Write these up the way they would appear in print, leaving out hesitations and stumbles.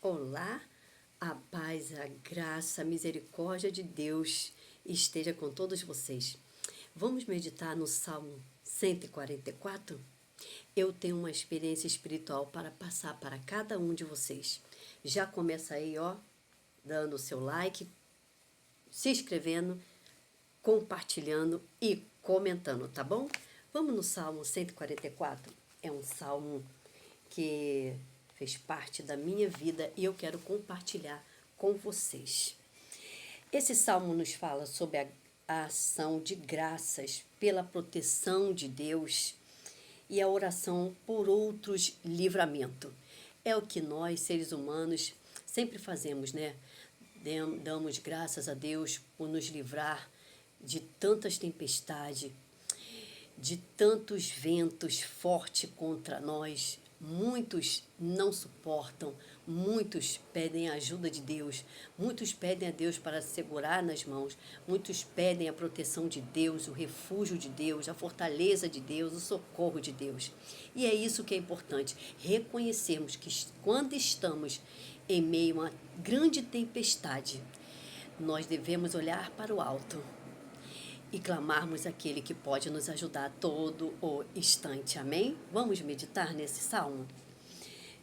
Olá, a paz, a graça, a misericórdia de Deus esteja com todos vocês. Vamos meditar no Salmo 144? Eu tenho uma experiência espiritual para passar para cada um de vocês. Já começa aí, ó, dando o seu like, se inscrevendo, compartilhando e comentando, tá bom? Vamos no Salmo 144? É um salmo que fez parte da minha vida e eu quero compartilhar com vocês. Esse salmo nos fala sobre a ação de graças pela proteção de Deus e a oração por outros livramento. É o que nós, seres humanos, sempre fazemos, né? Damos graças a Deus por nos livrar de tantas tempestades, de tantos ventos fortes contra nós. Muitos não suportam, muitos pedem a ajuda de Deus, muitos pedem a Deus para segurar nas mãos, muitos pedem a proteção de Deus, o refúgio de Deus, a fortaleza de Deus, o socorro de Deus. E é isso que é importante, reconhecermos que quando estamos em meio a uma grande tempestade, nós devemos olhar para o alto e clamarmos aquele que pode nos ajudar a todo o instante. Amém? Vamos meditar nesse salmo?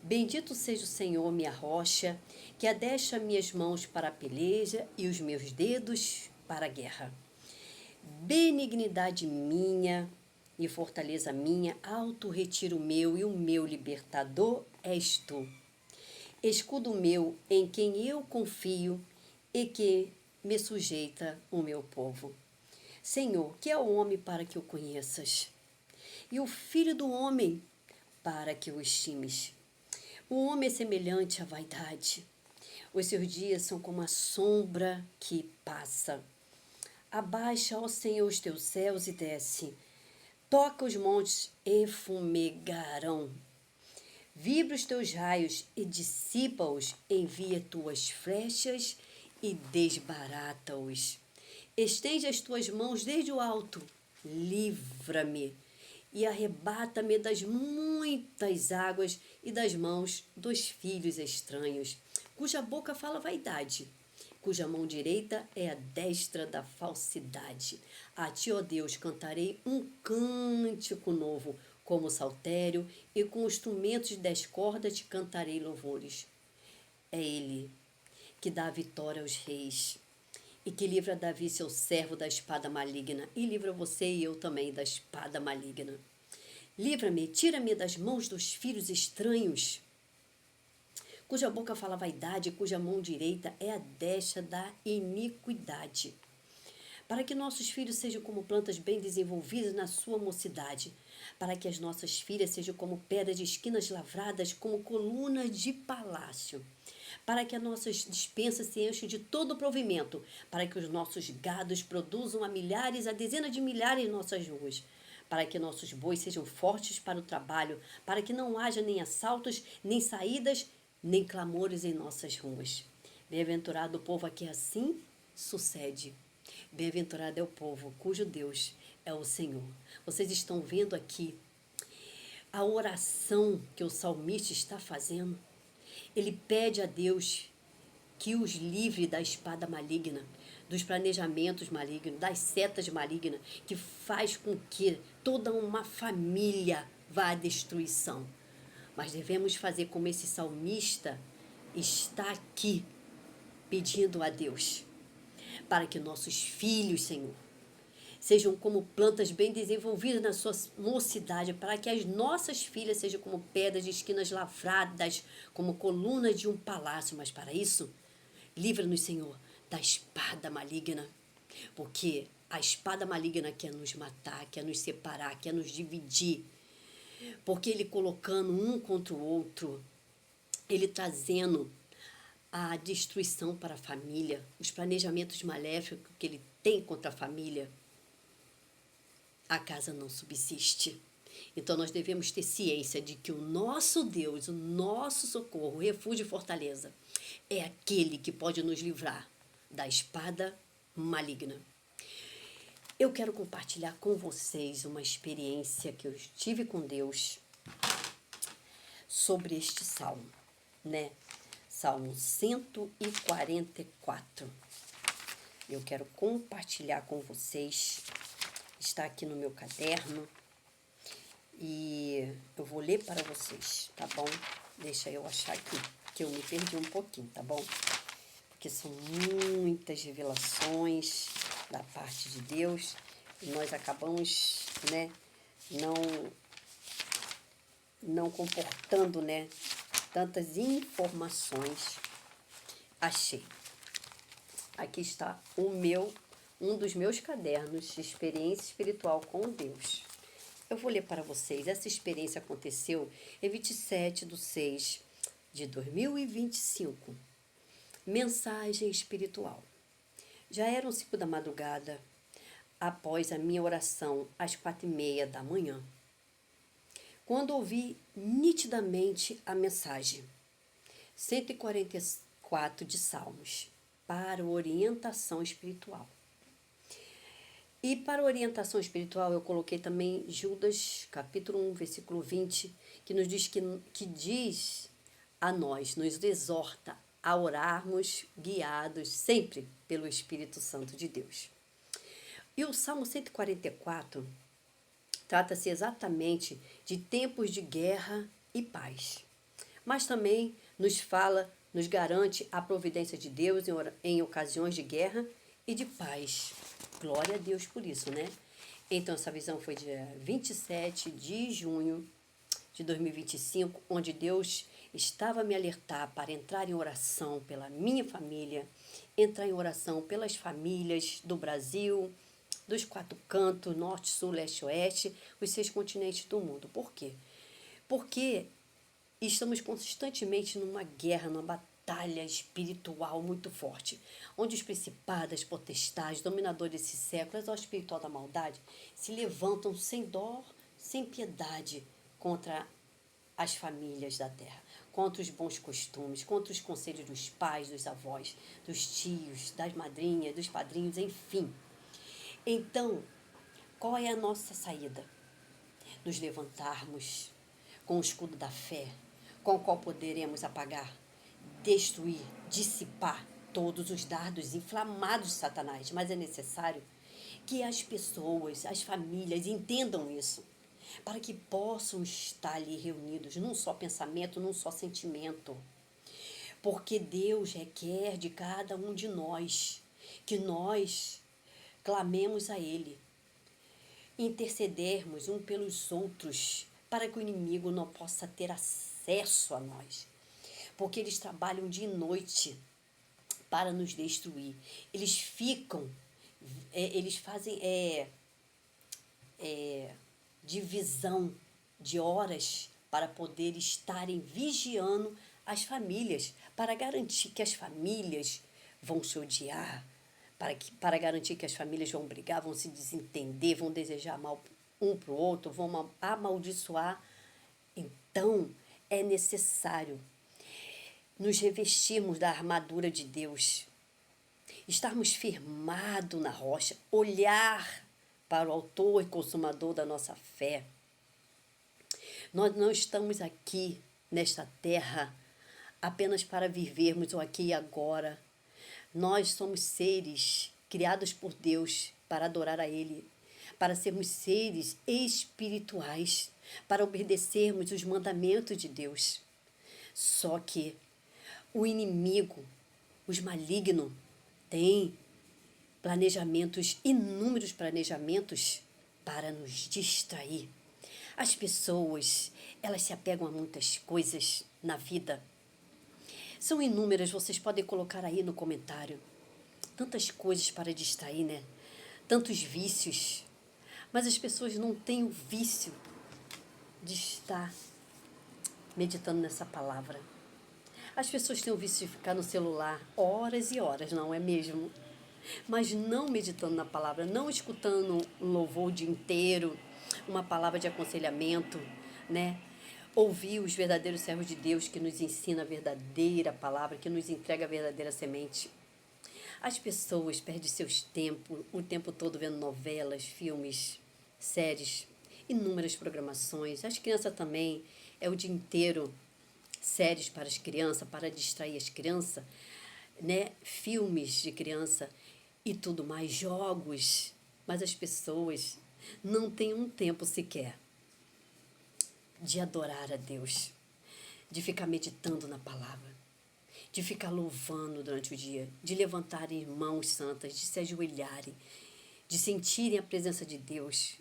Bendito seja o Senhor, minha rocha, que adecha minhas mãos para a peleja e os meus dedos para a guerra. Benignidade minha e fortaleza minha, alto retiro meu e o meu libertador és tu. Escudo meu em quem eu confio e que me sujeita o meu povo. Senhor, que é o homem para que o conheças, e o filho do homem para que o estimes. O homem é semelhante à vaidade. Os seus dias são como a sombra que passa. Abaixa, ó Senhor, os teus céus e desce. Toca os montes e fumegarão. Vibra os teus raios e dissipa-os. Envia tuas flechas e desbarata-os. Estende as tuas mãos desde o alto, livra-me e arrebata-me das muitas águas e das mãos dos filhos estranhos, cuja boca fala vaidade, cuja mão direita é a destra da falsidade. A ti, ó Deus, cantarei um cântico novo, como saltério, e com instrumentos de 10 cordas te cantarei louvores. É ele que dá a vitória aos reis e que livra Davi, seu servo, da espada maligna, e livra você e eu também da espada maligna. Livra-me, tira-me das mãos dos filhos estranhos, cuja boca fala vaidade, cuja mão direita é a destra da iniquidade. Para que nossos filhos sejam como plantas bem desenvolvidas na sua mocidade, para que as nossas filhas sejam como pedras de esquinas lavradas, como colunas de palácio, para que as nossas despensas se enchem de todo o provimento, para que os nossos gados produzam a milhares, a dezenas de milhares em nossas ruas, para que nossos bois sejam fortes para o trabalho, para que não haja nem assaltos, nem saídas, nem clamores em nossas ruas. Bem-aventurado o povo a que assim sucede. Bem-aventurado é o povo cujo Deus é o Senhor. Vocês estão vendo aqui a oração que o salmista está fazendo. Ele pede a Deus que os livre da espada maligna, dos planejamentos malignos, das setas malignas, que faz com que toda uma família vá à destruição. Mas devemos fazer como esse salmista está aqui, pedindo a Deus, para que nossos filhos, Senhor, sejam como plantas bem desenvolvidas na sua mocidade, para que as nossas filhas sejam como pedras de esquinas lavradas, como colunas de um palácio. Mas para isso, livra-nos, Senhor, da espada maligna, porque a espada maligna quer nos matar, quer nos separar, quer nos dividir, porque ele colocando um contra o outro, ele trazendo a destruição para a família, os planejamentos maléficos que ele tem contra a família, a casa não subsiste. Então nós devemos ter ciência de que o nosso Deus, o nosso socorro, refúgio e fortaleza, é aquele que pode nos livrar da espada maligna. Eu quero compartilhar com vocês uma experiência que eu tive com Deus sobre este salmo, né? Salmo 144. Eu quero compartilhar com vocês. Está aqui no meu caderno. E eu vou ler para vocês, tá bom? Deixa eu achar aqui, que eu me perdi um pouquinho, tá bom? Porque são muitas revelações da parte de Deus. E nós acabamos, né, não comportando, né, tantas informações. Achei. Aqui está um dos meus cadernos de experiência espiritual com Deus. Eu vou ler para vocês. Essa experiência aconteceu em 27/6/2025. Mensagem espiritual. Já eram 5 da madrugada, após a minha oração às 4:30 da manhã, quando ouvi nitidamente a mensagem 144 de Salmos para orientação espiritual. E para orientação espiritual eu coloquei também Judas, capítulo 1, versículo 20, que nos diz que diz a nós, nos exorta a orarmos guiados sempre pelo Espírito Santo de Deus. E o Salmo 144 trata-se exatamente de tempos de guerra e paz. Mas também nos garante a providência de Deus em ocasiões de guerra e de paz. Glória a Deus por isso, né? Então, essa visão foi dia 27 de junho de 2025, onde Deus estava a me alertar para entrar em oração pela minha família, entrar em oração pelas famílias do Brasil, dos 4 cantos, norte, sul, leste, oeste, os 6 continentes do mundo. Por quê? Porque estamos constantemente numa guerra, numa batalha espiritual muito forte, onde os principados, potestades, dominadores desse século, exército espiritual da maldade, se levantam sem dó, sem piedade contra as famílias da terra, contra os bons costumes, contra os conselhos dos pais, dos avós, dos tios, das madrinhas, dos padrinhos, enfim. Então, qual é a nossa saída? Nos levantarmos com o escudo da fé, com o qual poderemos apagar, destruir, dissipar todos os dardos inflamados de Satanás. Mas é necessário que as pessoas, as famílias entendam isso, para que possam estar ali reunidos num só pensamento, num só sentimento. Porque Deus requer de cada um de nós que nós clamemos a Ele, intercedermos um pelos outros, para que o inimigo não possa ter acesso a nós. Porque eles trabalham dia e noite para nos destruir. Eles fazem divisão de horas para poder estarem vigiando as famílias, para garantir que as famílias vão se odiar, para garantir que as famílias vão brigar, vão se desentender, vão desejar mal um para o outro, vão amaldiçoar. Então, é necessário nos revestirmos da armadura de Deus, estarmos firmados na rocha, olhar para o autor e consumador da nossa fé. Nós não estamos aqui nesta terra apenas para vivermos o aqui e agora. Nós somos seres criados por Deus para adorar a Ele, para sermos seres espirituais, para obedecermos os mandamentos de Deus. Só que o inimigo, os malignos, têm planejamentos, inúmeros planejamentos para nos distrair. As pessoas, elas se apegam a muitas coisas na vida. São inúmeras, vocês podem colocar aí no comentário. Tantas coisas para distrair, né? Tantos vícios. Mas as pessoas não têm o vício de estar meditando nessa palavra. As pessoas têm o vício de ficar no celular horas e horas, não é mesmo? Mas não meditando na palavra, não escutando um louvor o dia inteiro, uma palavra de aconselhamento, né? Ouvir os verdadeiros servos de Deus que nos ensina a verdadeira palavra, que nos entrega a verdadeira semente. As pessoas perdem seus tempos, o tempo todo vendo novelas, filmes, séries, inúmeras programações. As crianças também, é o dia inteiro séries para as crianças, para distrair as crianças, né? Filmes de criança e tudo mais, jogos, mas as pessoas não têm um tempo sequer de adorar a Deus, de ficar meditando na palavra, de ficar louvando durante o dia, de levantarem mãos santas, de se ajoelharem, de sentirem a presença de Deus.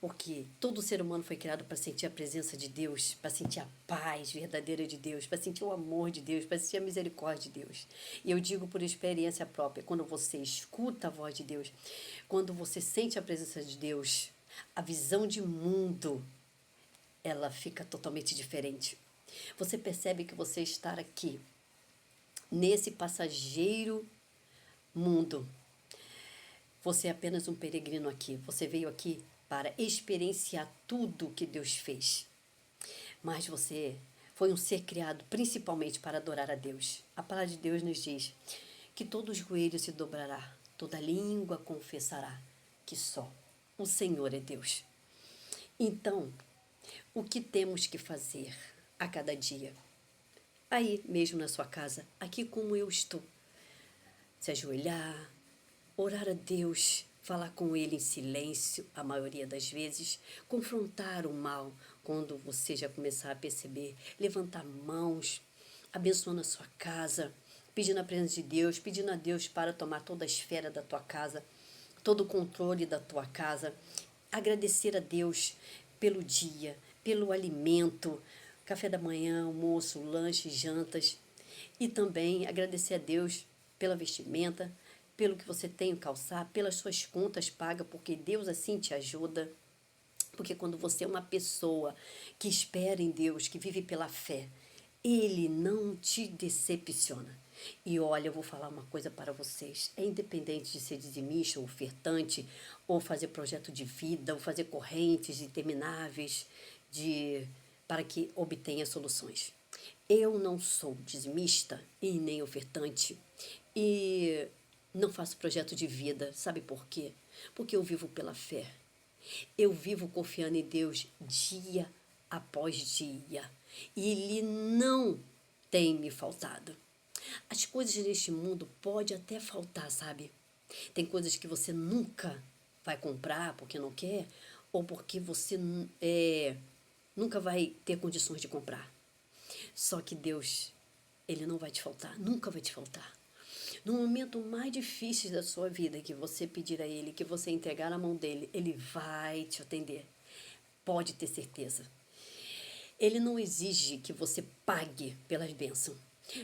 Porque todo ser humano foi criado para sentir a presença de Deus, para sentir a paz verdadeira de Deus, para sentir o amor de Deus, para sentir a misericórdia de Deus. E eu digo por experiência própria, quando você escuta a voz de Deus, quando você sente a presença de Deus, a visão de mundo, ela fica totalmente diferente. Você percebe que você está aqui, nesse passageiro mundo. Você é apenas um peregrino aqui. Você veio aqui para experienciar tudo que Deus fez. Mas você foi um ser criado principalmente para adorar a Deus. A palavra de Deus nos diz que todo joelho se dobrará, toda língua confessará que só o Senhor é Deus. Então, o que temos que fazer a cada dia? Aí mesmo na sua casa, aqui como eu estou. Se ajoelhar, orar a Deus, falar com Ele em silêncio, a maioria das vezes, confrontar o mal, quando você já começar a perceber, levantar mãos, abençoando a sua casa, pedindo a presença de Deus, pedindo a Deus para tomar toda a esfera da tua casa, todo o controle da tua casa, agradecer a Deus pelo dia, pelo alimento, café da manhã, almoço, lanche, jantas, e também agradecer a Deus pela vestimenta, pelo que você tem que calçar, pelas suas contas pagas, porque Deus assim te ajuda. Porque quando você é uma pessoa que espera em Deus, que vive pela fé, Ele não te decepciona. E olha, eu vou falar uma coisa para vocês. É independente de ser dizimista ou ofertante, ou fazer projeto de vida, ou fazer correntes intermináveis para que obtenha soluções. Eu não sou dizimista e nem ofertante. E não faço projeto de vida. Sabe por quê? Porque eu vivo pela fé. Eu vivo confiando em Deus dia após dia. E Ele não tem me faltado. As coisas neste mundo pode até faltar, sabe? Tem coisas que você nunca vai comprar porque não quer, ou porque você nunca vai ter condições de comprar. Só que Deus, Ele não vai te faltar, nunca vai te faltar. No momento mais difícil da sua vida, que você pedir a Ele, que você entregar na mão dEle, Ele vai te atender. Pode ter certeza. Ele não exige que você pague pelas bênçãos.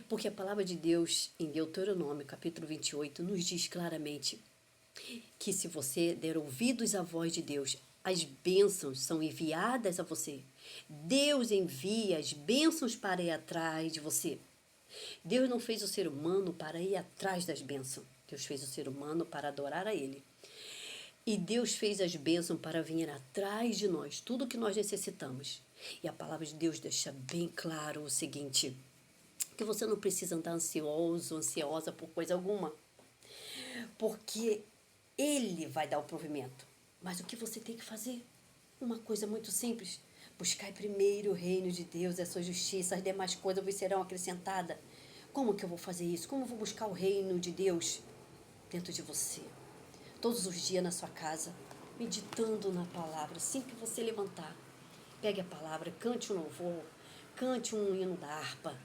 Porque a palavra de Deus, em Deuteronômio, capítulo 28, nos diz claramente que se você der ouvidos à voz de Deus, as bênçãos são enviadas a você. Deus envia as bênçãos para ir atrás de você. Deus não fez o ser humano para ir atrás das bênçãos. Deus fez o ser humano para adorar a Ele. E Deus fez as bênçãos para vir atrás de nós, tudo o que nós necessitamos. E a palavra de Deus deixa bem claro o seguinte, que você não precisa andar ansioso, ansiosa por coisa alguma. Porque Ele vai dar o provimento. Mas o que você tem que fazer? Uma coisa muito simples. Buscai primeiro o reino de Deus e a sua justiça, as demais coisas vos serão acrescentadas. Como que eu vou fazer isso? Como eu vou buscar o reino de Deus dentro de você? Todos os dias na sua casa, meditando na palavra, assim que você levantar. Pegue a palavra, cante um louvor, cante um hino da harpa.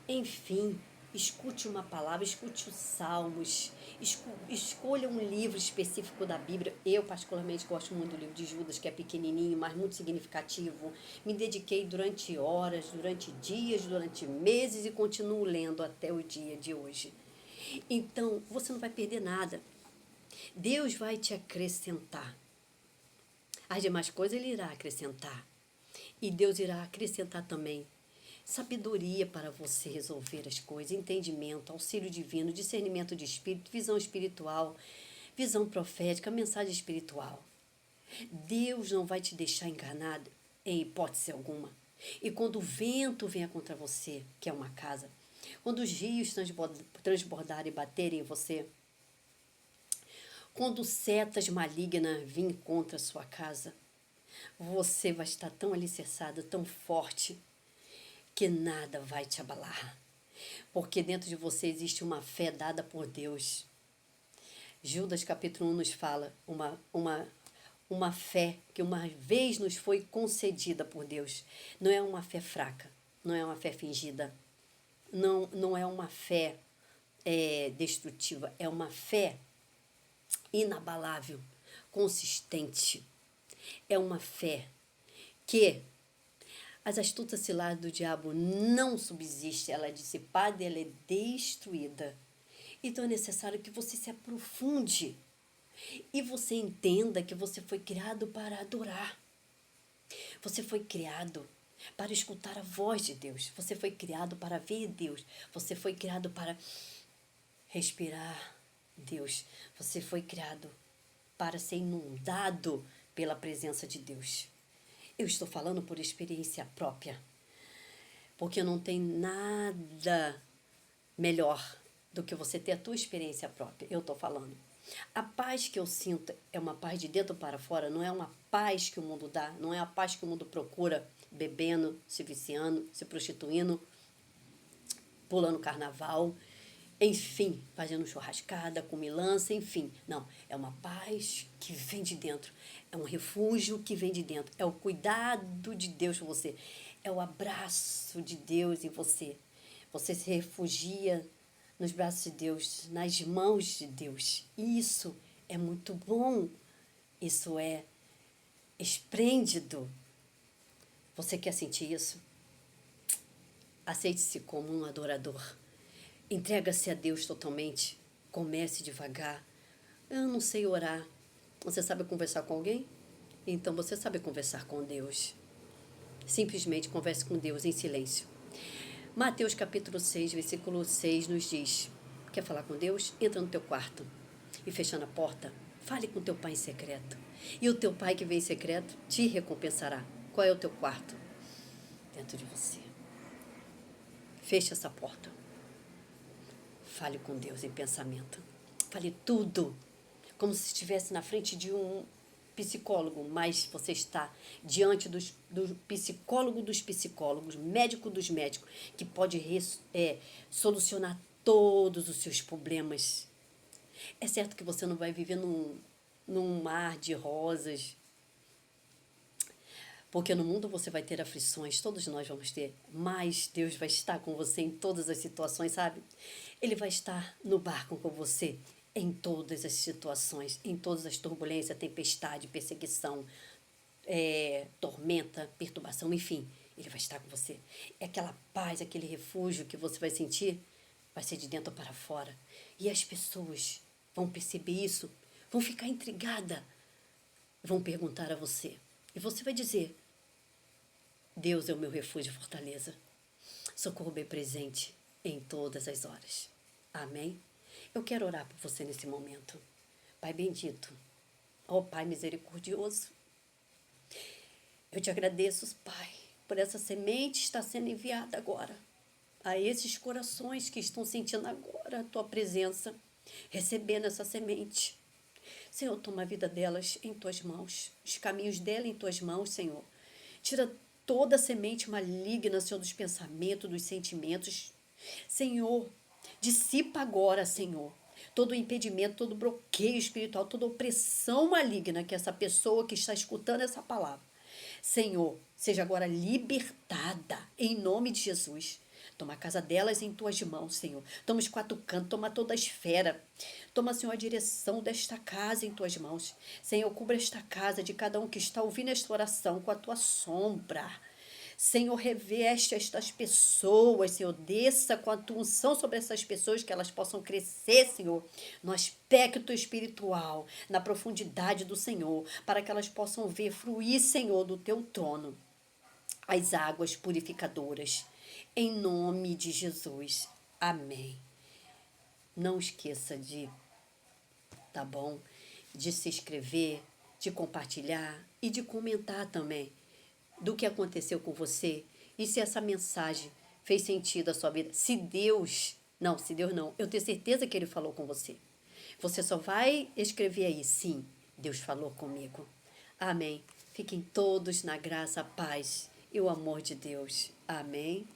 Enfim, escute uma palavra, escute os salmos, escolha um livro específico da Bíblia. Eu particularmente gosto muito do livro de Judas, que é pequenininho, mas muito significativo. Me dediquei durante horas, durante dias, durante meses e continuo lendo até o dia de hoje. Então, você não vai perder nada. Deus vai te acrescentar. As demais coisas Ele irá acrescentar. E Deus irá acrescentar também sabedoria para você resolver as coisas, entendimento, auxílio divino, discernimento de espírito, visão espiritual, visão profética, mensagem espiritual. Deus não vai te deixar enganado em hipótese alguma. E quando o vento venha contra você, que é uma casa, quando os rios transbordarem e baterem em você, quando setas malignas virem contra a sua casa, você vai estar tão alicerçada, tão forte, que nada vai te abalar, porque dentro de você existe uma fé dada por Deus. Judas capítulo 1 nos fala uma fé que uma vez nos foi concedida por Deus. Não é uma fé fraca, não é uma fé fingida, não é uma fé destrutiva, é uma fé inabalável, consistente. É uma fé que as astutas ciladas do diabo não subsistem, ela é dissipada, ela é destruída. Então é necessário que você se aprofunde e você entenda que você foi criado para adorar. Você foi criado para escutar a voz de Deus. Você foi criado para ver Deus. Você foi criado para respirar Deus. Você foi criado para ser inundado pela presença de Deus. Eu estou falando por experiência própria, porque não tem nada melhor do que você ter a tua experiência própria. Eu estou falando. A paz que eu sinto é uma paz de dentro para fora, não é uma paz que o mundo dá, não é a paz que o mundo procura, bebendo, se viciando, se prostituindo, pulando carnaval, enfim, fazendo churrascada, comilança, enfim. Não, é uma paz que vem de dentro, é um refúgio que vem de dentro, é o cuidado de Deus por você, é o abraço de Deus em você. Você se refugia nos braços de Deus, nas mãos de Deus. Isso é muito bom, isso é esplêndido. Você quer sentir isso? Aceite-se como um adorador. Entrega-se a Deus totalmente. Comece devagar. Eu não sei orar. Você sabe conversar com alguém? Então você sabe conversar com Deus. Simplesmente converse com Deus em silêncio. Mateus capítulo 6, versículo 6 nos diz: quer falar com Deus? Entra no teu quarto e fechando a porta, fale com teu pai em secreto. E o teu pai que vem em secreto te recompensará. Qual é o teu quarto? Dentro de você. Feche essa porta. Fale com Deus em pensamento. Fale tudo, como se estivesse na frente de um psicólogo, mas você está diante do psicólogo dos psicólogos, médico dos médicos, que pode solucionar todos os seus problemas. É certo que você não vai viver num mar de rosas, porque no mundo você vai ter aflições, todos nós vamos ter, mas Deus vai estar com você em todas as situações, sabe? Ele vai estar no barco com você em todas as situações, em todas as turbulências, tempestade, perseguição, tormenta, perturbação, enfim, Ele vai estar com você. É aquela paz, aquele refúgio que você vai sentir, vai ser de dentro para fora. E as pessoas vão perceber isso, vão ficar intrigadas, vão perguntar a você. E você vai dizer: Deus é o meu refúgio e fortaleza. Socorro bem presente em todas as horas. Amém? Eu quero orar por você nesse momento. Pai bendito, ó Pai misericordioso, eu te agradeço, Pai, por essa semente que está sendo enviada agora a esses corações que estão sentindo agora a Tua presença, recebendo essa semente. Senhor, toma a vida delas em Tuas mãos, os caminhos dela em Tuas mãos, Senhor. Tira toda a semente maligna, Senhor, dos pensamentos, dos sentimentos. Senhor, dissipa agora, Senhor, todo impedimento, todo bloqueio espiritual, toda opressão maligna que essa pessoa que está escutando essa palavra, Senhor, seja agora libertada em nome de Jesus. Toma a casa delas em tuas mãos, Senhor. Toma os quatro cantos, toma toda a esfera. Toma, Senhor, a direção desta casa em tuas mãos. Senhor, cubra esta casa de cada um que está ouvindo esta oração com a tua sombra. Senhor, reveste estas pessoas, Senhor, desça com a tua unção sobre essas pessoas, que elas possam crescer, Senhor, no aspecto espiritual, na profundidade do Senhor, para que elas possam ver fluir, Senhor, do teu trono, as águas purificadoras, em nome de Jesus. Amém. Não esqueça tá bom? De se inscrever, de compartilhar e de comentar também do que aconteceu com você e se essa mensagem fez sentido à sua vida. Se Deus não, eu tenho certeza que Ele falou com você. Você só vai escrever aí: sim, Deus falou comigo. Amém. Fiquem todos na graça, a paz e o amor de Deus. Amém.